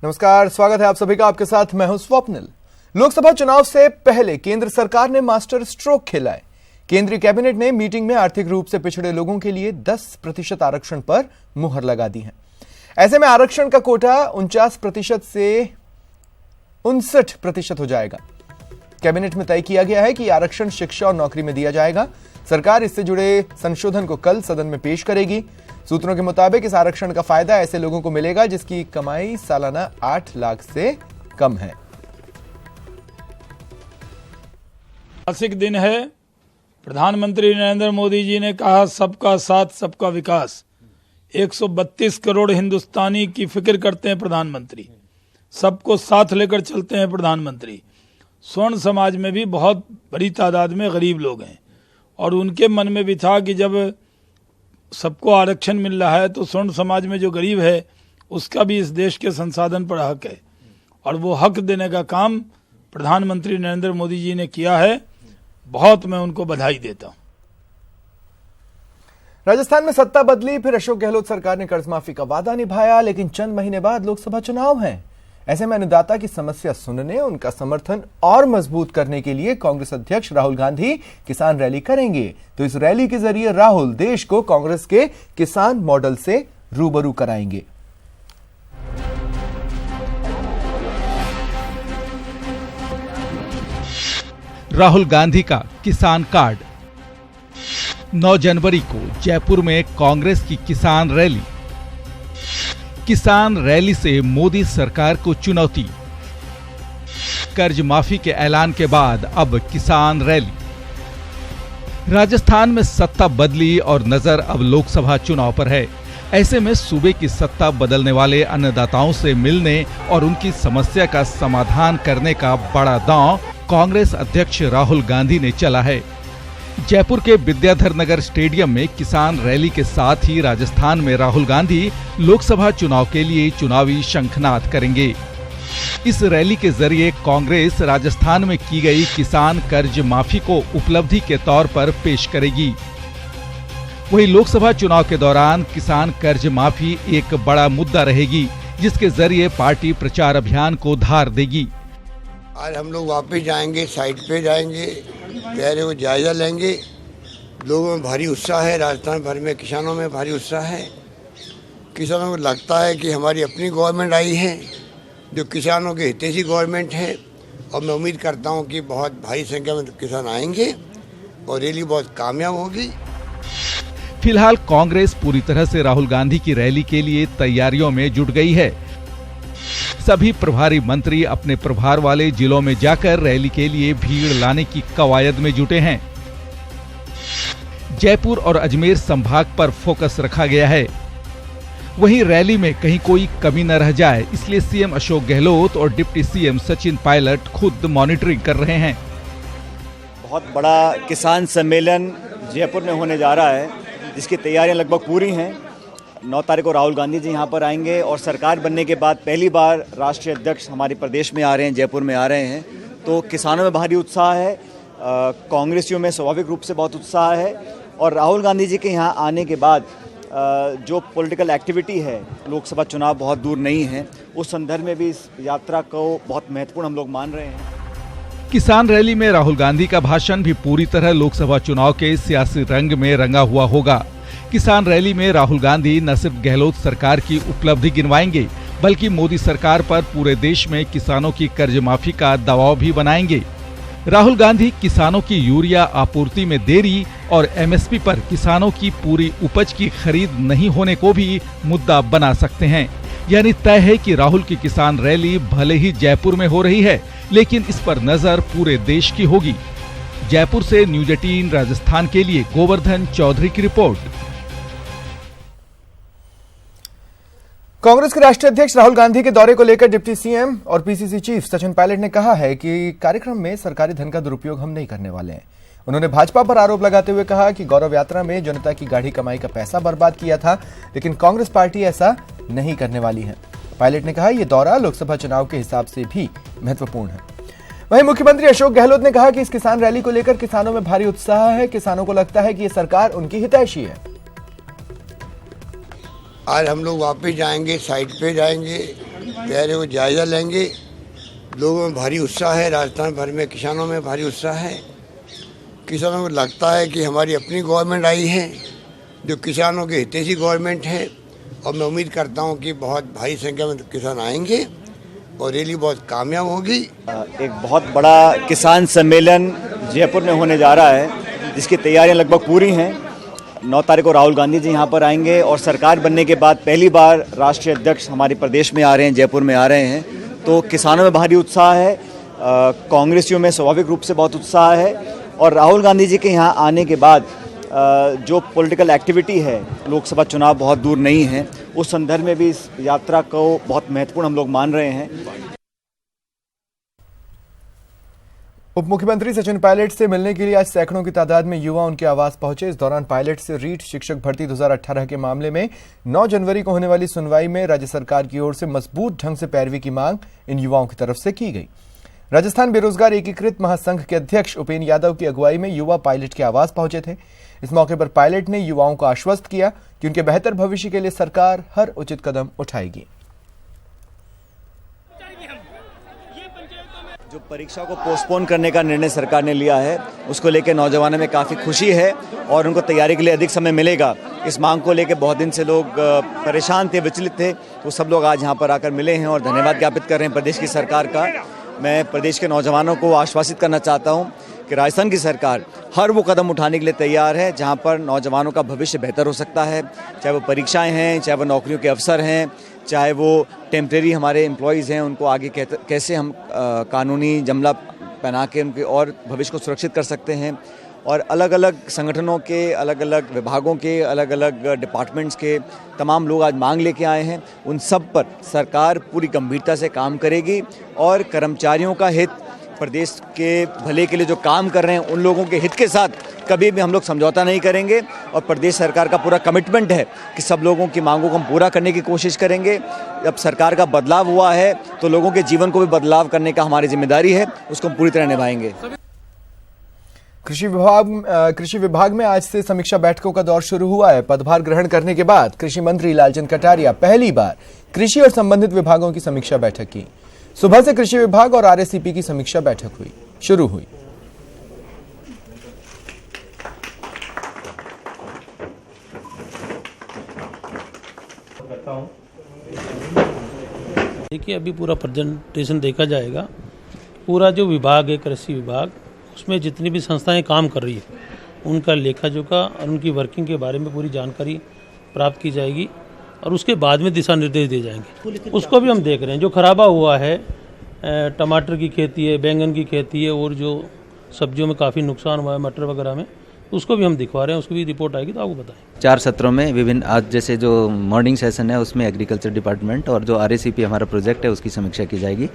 नमस्कार, स्वागत है आप सभी का। आपके साथ मैं हूं स्वप्निल। लोकसभा चुनाव से पहले केंद्र सरकार ने मास्टर स्ट्रोक खेला है। केंद्रीय कैबिनेट ने मीटिंग में आर्थिक रूप से पिछड़े लोगों के लिए 10% आरक्षण पर मुहर लगा दी है। ऐसे में आरक्षण का कोटा 49% से 59% हो जाएगा। कैबिनेट में तय किया गया है कि आरक्षण शिक्षा और नौकरी में दिया जाएगा। सरकार इससे जुड़े संशोधन को कल सदन में पेश करेगी। सूत्रों के मुताबिक इस आरक्षण का फायदा ऐसे लोगों को मिलेगा जिसकी कमाई सालाना 8 लाख से कम है। ऐतिहासिक दिन है। प्रधानमंत्री नरेंद्र मोदी जी ने कहा सबका साथ सबका विकास। 132 करोड़ हिंदुस्तानी की फिक्र करते हैं प्रधानमंत्री, सबको साथ लेकर चलते हैं प्रधानमंत्री। स्वर्ण समाज में भी बहुत बड़ी तादाद में गरीब लोग हैं और उनके मन में भी था कि जब सबको आरक्षण मिल रहा है तो स्वर्ण समाज में जो गरीब है उसका भी इस देश के संसाधन पर हक है, और वो हक देने का काम प्रधानमंत्री नरेंद्र मोदी जी ने किया है। बहुत मैं उनको बधाई देता हूं। राजस्थान में सत्ता बदली, फिर अशोक गहलोत सरकार ने कर्ज माफी का वादा निभाया, लेकिन चंद महीने बाद लोकसभा चुनाव है। ऐसे में अन्नदाता की समस्या सुनने, उनका समर्थन और मजबूत करने के लिए कांग्रेस अध्यक्ष राहुल गांधी किसान रैली करेंगे। तो इस रैली के जरिए राहुल देश को कांग्रेस के किसान मॉडल से रूबरू कराएंगे। राहुल गांधी का किसान कार्ड। 9 जनवरी को जयपुर में कांग्रेस की किसान रैली। किसान रैली से मोदी सरकार को चुनौती। कर्ज माफी के ऐलान के बाद अब किसान रैली। राजस्थान में सत्ता बदली और नजर अब लोकसभा चुनाव पर है। ऐसे में सूबे की सत्ता बदलने वाले अन्नदाताओं से मिलने और उनकी समस्या का समाधान करने का बड़ा दांव कांग्रेस अध्यक्ष राहुल गांधी ने चला है। जयपुर के विद्याधर नगर स्टेडियम में किसान रैली के साथ ही राजस्थान में राहुल गांधी लोकसभा चुनाव के लिए चुनावी शंखनाद करेंगे। इस रैली के जरिए कांग्रेस राजस्थान में की गई किसान कर्ज माफी को उपलब्धि के तौर पर पेश करेगी। वहीं लोकसभा चुनाव के दौरान किसान कर्ज माफी एक बड़ा मुद्दा रहेगी, जिसके जरिए पार्टी प्रचार अभियान को धार देगी। आज हम लोग वापस जाएंगे, साइट पे जाएंगे, तैयारी को जायजा लेंगे। लोगों में भारी उत्साह है, राजस्थान भर में किसानों में भारी उत्साह है। किसानों को लगता है कि हमारी अपनी गवर्नमेंट आई है जो किसानों के हितैषी गवर्नमेंट है, और मैं उम्मीद करता हूं कि बहुत भारी संख्या में किसान आएंगे और रैली बहुत कामयाब होगी। फिलहाल कांग्रेस पूरी तरह से राहुल गांधी की रैली के लिए तैयारियों में जुट गई है। सभी प्रभारी मंत्री अपने प्रभार वाले जिलों में जाकर रैली के लिए भीड़ लाने की कवायद में जुटे हैं। जयपुर और अजमेर संभाग पर फोकस रखा गया है। वहीं रैली में कहीं कोई कमी न रह जाए, इसलिए सीएम अशोक गहलोत और डिप्टी सीएम सचिन पायलट खुद मॉनिटरिंग कर रहे हैं। बहुत बड़ा किसान सम्मेलन जयपुर में होने जा रहा है, जिसकी तैयारियां लगभग पूरी हैं। 9 तारीख को राहुल गांधी जी यहाँ पर आएंगे और सरकार बनने के बाद पहली बार राष्ट्रीय अध्यक्ष हमारे प्रदेश में आ रहे हैं, जयपुर में आ रहे हैं। तो किसानों में भारी उत्साह है, कांग्रेसियों में स्वाभाविक रूप से बहुत उत्साह है, और राहुल गांधी जी के यहाँ आने के बाद जो पॉलिटिकल एक्टिविटी है, लोकसभा चुनाव बहुत दूर नहीं है, उस संदर्भ में भी इस यात्रा को बहुत महत्वपूर्ण हम लोग मान रहे हैं। किसान रैली में राहुल गांधी का भाषण भी पूरी तरह लोकसभा चुनाव के सियासी रंग में रंगा हुआ होगा। किसान रैली में राहुल गांधी न सिर्फ गहलोत सरकार की उपलब्धि गिनवाएंगे, बल्कि मोदी सरकार पर पूरे देश में किसानों की कर्ज माफी का दबाव भी बनाएंगे। राहुल गांधी किसानों की यूरिया आपूर्ति में देरी और एमएसपी पर किसानों की पूरी उपज की खरीद नहीं होने को भी मुद्दा बना सकते हैं। यानी तय है कि राहुल की किसान रैली भले ही जयपुर में हो रही है, लेकिन इस पर नजर पूरे देश की होगी। जयपुर से न्यूज 18 राजस्थान के लिए गोवर्धन चौधरी की रिपोर्ट। कांग्रेस के राष्ट्रीय अध्यक्ष राहुल गांधी के दौरे को लेकर डिप्टी सीएम और पीसीसी चीफ सचिन पायलट ने कहा है कि कार्यक्रम में सरकारी धन का दुरुपयोग हम नहीं करने वाले हैं। उन्होंने भाजपा पर आरोप लगाते हुए कहा कि गौरव यात्रा में जनता की गाढ़ी कमाई का पैसा बर्बाद किया था, लेकिन कांग्रेस पार्टी ऐसा नहीं करने वाली है। पायलट ने कहा यह दौरा लोकसभा चुनाव के हिसाब से भी महत्वपूर्ण है। वहीं मुख्यमंत्री अशोक गहलोत ने कहा कि इस किसान रैली को लेकर किसानों में भारी उत्साह है। किसानों को लगता है कि यह सरकार उनकी हितैषी है। आज हम लोग वापस जाएंगे, साइट पे जाएंगे, तैयारियों को जायज़ा लेंगे। लोगों में भारी उत्साह है, राजस्थान भर में किसानों में भारी उत्साह है। किसानों को लगता है कि हमारी अपनी गवर्नमेंट आई है जो किसानों के हितैषी गवर्नमेंट है, और मैं उम्मीद करता हूं कि बहुत भारी संख्या में किसान आएंगे और रैली बहुत कामयाब होगी। एक बहुत बड़ा किसान सम्मेलन जयपुर में होने जा रहा है, जिसकी तैयारियां लगभग पूरी हैं। 9 तारीख को राहुल गांधी जी यहां पर आएंगे और सरकार बनने के बाद पहली बार राष्ट्रीय अध्यक्ष हमारे प्रदेश में आ रहे हैं, जयपुर में आ रहे हैं। तो किसानों में भारी उत्साह है, कांग्रेसियों में स्वाभाविक रूप से बहुत उत्साह है, और राहुल गांधी जी के यहाँ आने के बाद जो पॉलिटिकल एक्टिविटी है, लोकसभा चुनाव बहुत दूर नहीं है, उस संदर्भ में भी इस यात्रा को बहुत महत्वपूर्ण हम लोग मान रहे हैं। उप मुख्यमंत्री सचिन पायलट से मिलने के लिए आज सैकड़ों की तादाद में युवा उनके आवास पहुंचे। इस दौरान पायलट से रीट शिक्षक भर्ती 2018 के मामले में 9 जनवरी को होने वाली सुनवाई में राज्य सरकार की ओर से मजबूत ढंग से पैरवी की मांग इन युवाओं की तरफ से की गई। राजस्थान बेरोजगार एकीकृत महासंघ के अध्यक्ष उपेन्द्र यादव की अगुवाई में युवा पायलट के आवास पहुंचे थे। इस मौके पर पायलट ने युवाओं को आश्वस्त किया कि उनके बेहतर भविष्य के लिए सरकार हर उचित कदम उठाएगी। जो परीक्षा को पोस्टपोन करने का निर्णय सरकार ने लिया है, उसको लेकर नौजवानों में काफ़ी खुशी है और उनको तैयारी के लिए अधिक समय मिलेगा। इस मांग को लेकर बहुत दिन से लोग परेशान थे, विचलित थे, तो सब लोग आज यहाँ पर आकर मिले हैं और धन्यवाद ज्ञापित कर रहे हैं प्रदेश की सरकार का। मैं प्रदेश के नौजवानों को आश्वासित करना चाहता हूँ कि राजस्थान की सरकार हर वो कदम उठाने के लिए तैयार है जहाँ पर नौजवानों का भविष्य बेहतर हो सकता है, चाहे वो परीक्षाएं हैं, चाहे वो नौकरियों के अवसर हैं, चाहे वो टेम्परेरी हमारे एम्प्लॉयज़ हैं, उनको आगे कैसे हम कानूनी जमला पहना के उनके और भविष्य को सुरक्षित कर सकते हैं। और अलग अलग संगठनों के, अलग अलग विभागों के, अलग अलग डिपार्टमेंट्स के तमाम लोग आज मांग लेके आए हैं। उन सब पर सरकार पूरी गंभीरता से काम करेगी और कर्मचारियों का हित, प्रदेश के भले के लिए जो काम कर रहे हैं उन लोगों के हित के साथ कभी भी हम लोग समझौता नहीं करेंगे। और प्रदेश सरकार का पूरा कमिटमेंट है कि सब लोगों की मांगों को हम पूरा करने की कोशिश करेंगे। जब सरकार का बदलाव हुआ है तो लोगों के जीवन को भी बदलाव करने का हमारी जिम्मेदारी है, उसको हम पूरी तरह निभाएंगे। कृषि विभाग में आज से समीक्षा बैठकों का दौर शुरू हुआ है। पदभार ग्रहण करने के बाद कृषि मंत्री लालचंद कटारिया पहली बार कृषि और संबंधित विभागों की समीक्षा बैठक की। सुबह से कृषि विभाग और आरएससीपी की समीक्षा बैठक शुरू हुई। देखिए, अभी पूरा प्रेजेंटेशन देखा जाएगा। पूरा जो विभाग है, कृषि विभाग, उसमें जितनी भी संस्थाएं काम कर रही है उनका लेखा जोखा और उनकी वर्किंग के बारे में पूरी जानकारी प्राप्त की जाएगी और उसके बाद में दिशा निर्देश दिए जाएंगे। उसको भी हम देख रहे हैं। जो खराबा हुआ है, टमाटर की खेती है, बैंगन की खेती है और जो सब्जियों में काफ़ी नुकसान हुआ है, मटर वगैरह में, उसको भी हम दिखवा रहे हैं। उसकी भी रिपोर्ट आएगी तो आपको बताएं। 4 सत्रों में विभिन्न, आज जैसे जो मॉर्निंग सेशन है उसमें एग्रीकल्चर डिपार्टमेंट और जो आरएससीपी हमारा प्रोजेक्ट है उसकी समीक्षा की जाएगी।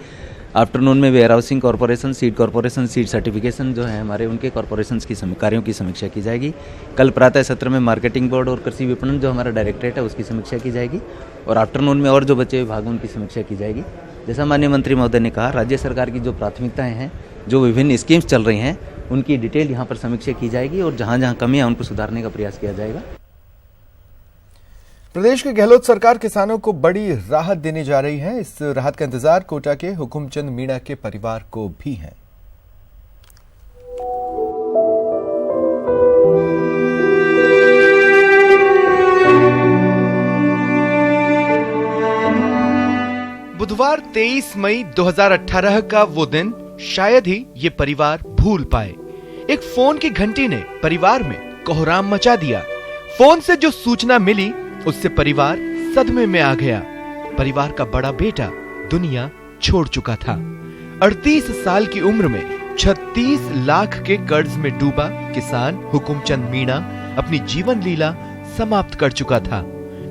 आफ्टरनून में warehousing corporation, seed certification जो है हमारे, उनके कॉर्पोरेशन की कार्यों की समीक्षा की जाएगी। कल प्रातः सत्र में मार्केटिंग बोर्ड और कृषि विपणन जो हमारा डायरेक्टरेट है उसकी समीक्षा की जाएगी और आफ्टरनून में और जो बचे विभाग उनकी समीक्षा की जाएगी। जैसा माननीय मंत्री महोदय ने कहा, राज्य सरकार की जो प्राथमिकताएं हैं, जो विभिन्न स्कीम्स चल रही हैं, उनकी डिटेल यहाँ पर समीक्षा की जाएगी और जहाँ जहाँ कमियाँ उनको सुधारने का प्रयास किया जाएगा। प्रदेश की गहलोत सरकार किसानों को बड़ी राहत देने जा रही है। इस राहत का इंतजार कोटा के हुकुमचंद मीणा के परिवार को भी है। बुधवार 23 मई 2018 का वो दिन शायद ही ये परिवार भूल पाए। एक फोन की घंटी ने परिवार में कोहराम मचा दिया। फोन से जो सूचना मिली उससे परिवार सदमे में आ गया। परिवार का बड़ा बेटा दुनिया छोड़ चुका था। 38 साल की उम्र में 36 लाख के कर्ज में डूबा किसान हुकुमचंद मीणा अपनी जीवन लीला समाप्त कर चुका था।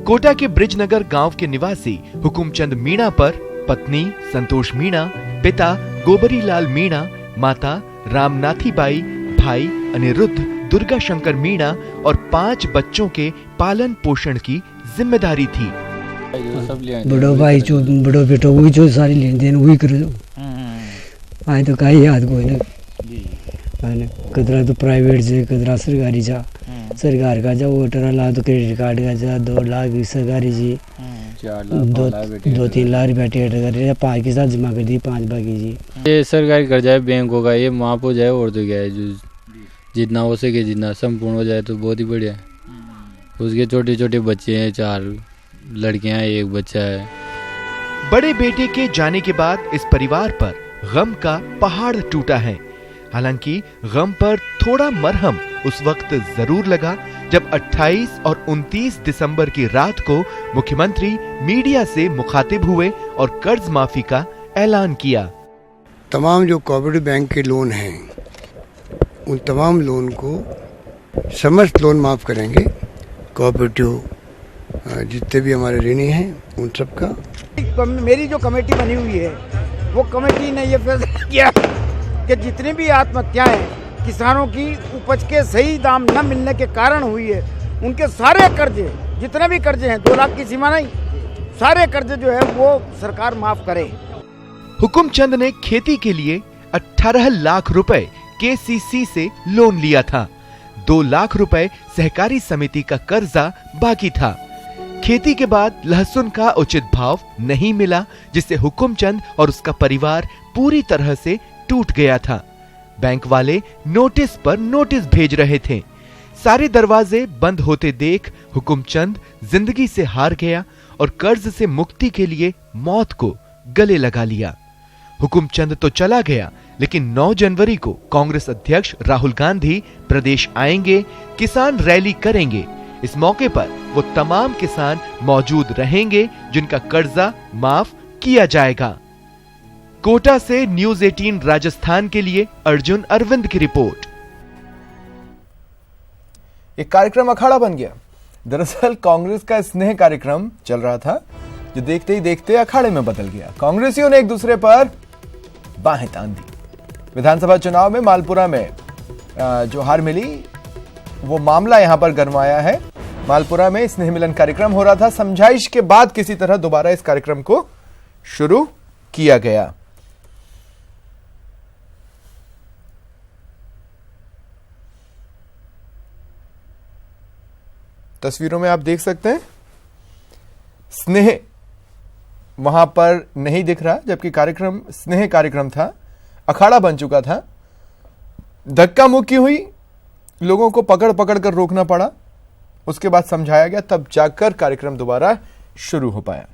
कोटा के ब्रिजनगर गांव के निवासी हुकुमचंद मीणा पर पत्नी संतोष मीणा, पिता गोबरीलाल मीणा, माता रामनाथी बाई, भाई अनिरुद्ध, दुर्गा शंकर मीणा और 5 बच्चों के पालन पोषण की जिम्मेदारी थी। बड़ो भाई जो बड़ो बेटो वही जो सारी लेन देन वही करो। आए तो कहीं याद कोई ना, कदरा तो प्राइवेट से, कदरा सरकारी जा, सरकार का जा, वो 18 लाख तो क्रेडिट कार्ड का जा, 2 लाख सरकारी जी, दो 3 लाख रुपया टेट कर रहे हैं, 5 के साथ जमा कर दी, 5 बाकी जी। ये सरकारी कर्जा है बैंकों का, ये माफ हो जाए और तो क्या है, जो जितना हो सके जितना संपूर्ण हो जाए तो बहुत ही बढ़िया है। उसके छोटे छोटे बच्चे हैं, 4 लड़कियां हैं, 1 बच्चा है। बड़े बेटे के जाने के बाद इस परिवार पर गम का पहाड़ टूटा है। हालांकि गम पर थोड़ा मरहम उस वक्त जरूर लगा जब 28 और 29 दिसंबर की रात को मुख्यमंत्री मीडिया से मुखातिब हुए और कर्ज माफी का ऐलान किया। तमाम जो कोऑपरेटिव बैंक के लोन हैं, उन तमाम लोन को समस्त लोन माफ़ करेंगे। कोऑपरेटिव जितने भी हमारे ऋणी हैं उन सब का। मेरी जो कमेटी बनी हुई है वो कमेटी ने ये फैसला किया कि जितनी भी आत्महत्याएं किसानों की उपज के सही दाम न मिलने के कारण हुई है, उनके सारे कर्जे, जितने भी कर्जे हैं, 2 लाख की सीमा नहीं, सारे कर्जे जो है वो सरकार माफ करे। हुकुमचंद ने खेती के लिए 18 लाख रुपए केसीसी से लोन लिया था। 2 लाख रुपए सहकारी समिति का कर्जा बाकी था। खेती के बाद लहसुन का उचित भाव नहीं मिला, जिससे हुकुमचंद और उसका परिवार पूरी तरह से टूट गया था। बैंक वाले नोटिस पर नोटिस भेज रहे थे। सारे दरवाजे बंद होते देख हुकुमचंद जिंदगी से हार गया और कर्ज से मुक्ति के लिए मौत को गले लगा लिया। हुकुमचंद तो चला गया, लेकिन 9 जनवरी को कांग्रेस अध्यक्ष राहुल गांधी प्रदेश आएंगे, किसान रैली करेंगे। इस मौके पर वो तमाम किसान मौजूद रहेंगे जिनका कर्जा माफ किया जाएगा। कोटा से न्यूज़ 18 राजस्थान के लिए अर्जुन अरविंद की रिपोर्ट। एक कार्यक्रम अखाड़ा बन गया। दरअसल कांग्रेस का स्नेह कार्यक्रम चल रहा था, जो देखते ही देखते अखाड़े में बदल गया। कांग्रेसियों ने एक दूसरे पर बाहें तान दी। विधानसभा चुनाव में मालपुरा में जो हार मिली, वो मामला यहां पर गरमाया है। मालपुरा में स्नेह मिलन कार्यक्रम हो रहा था। समझाइश के बाद किसी तरह दोबारा इस कार्यक्रम को शुरू किया गया। तस्वीरों में आप देख सकते हैं स्नेह वहां पर नहीं दिख रहा, जबकि कार्यक्रम स्नेह कार्यक्रम था, अखाड़ा बन चुका था। धक्का मुक्की हुई, लोगों को पकड़ पकड़ कर रोकना पड़ा, उसके बाद समझाया गया, तब जाकर कार्यक्रम दोबारा शुरू हो पाया।